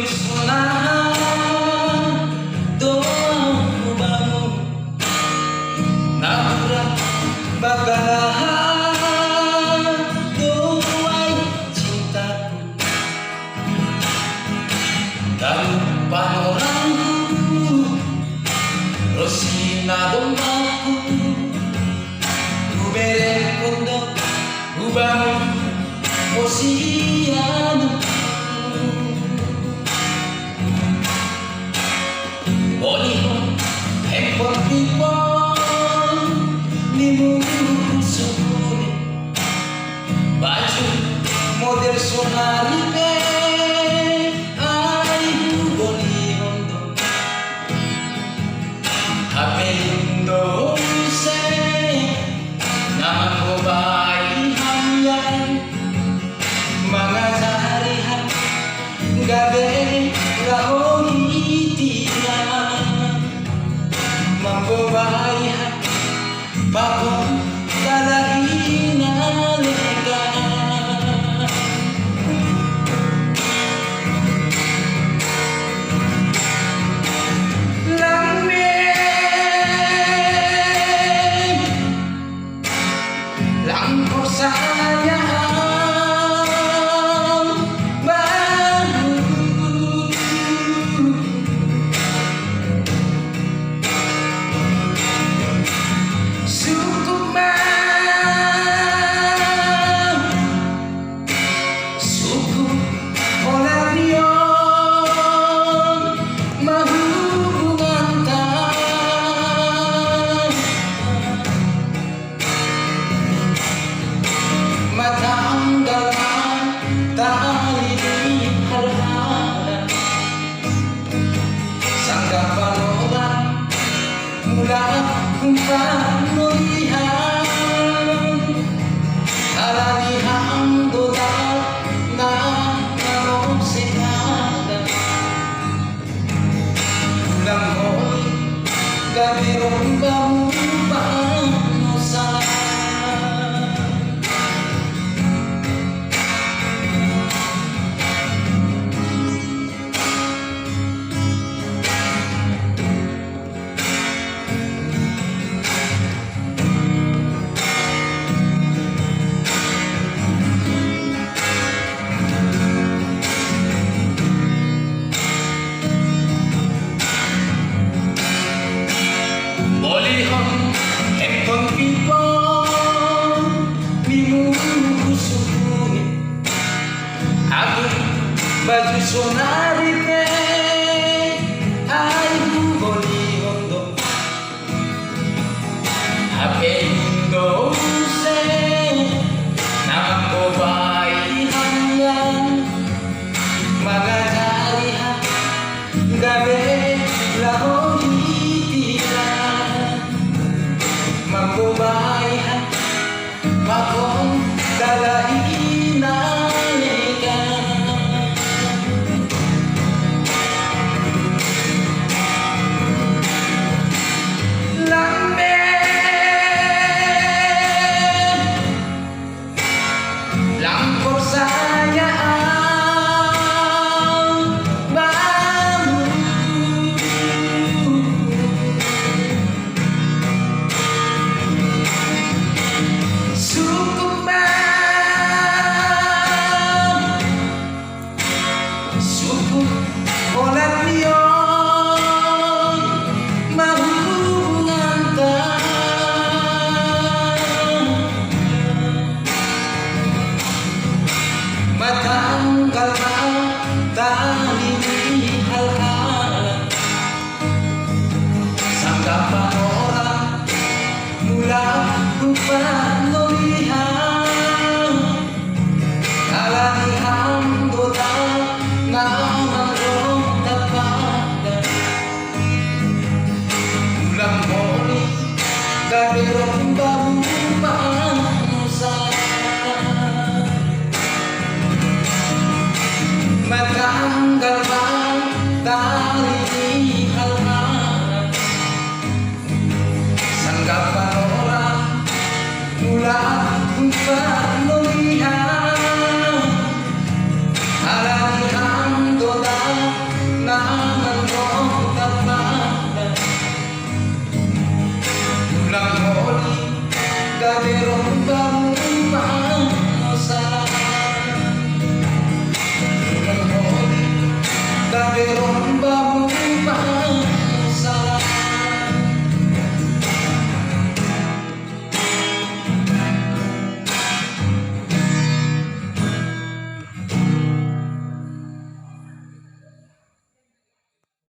Sunahan doamu bangun nabrak bakalan doai cintaku dan panorangku Rosina dombaku ku bere kondo ku bangun Oceano Bolihon hempon pipon nimu sukuni baju model sonarite aibu bolihon do apendo se namo bai hamyan mga sarihan gabe rahonitian mambabayan bagong dalahinalikan langmeng langkor sayang matanggalkan tali di harhalan sanggapan orang mula panulihan alanihan dolar na narosihanan namoy gabirong gamupan bolihon hempon pipon nimu sukuni aku baju sonarite aibu bolihon do apendo se namko bai hamyan mga dalihan gabe lahonitian mambabayan bagong dalahinalikan langmeng langkor sayang bangun suku olah pion mahungantan matanggalkan tali di harhalan sanggapan orang mula lupa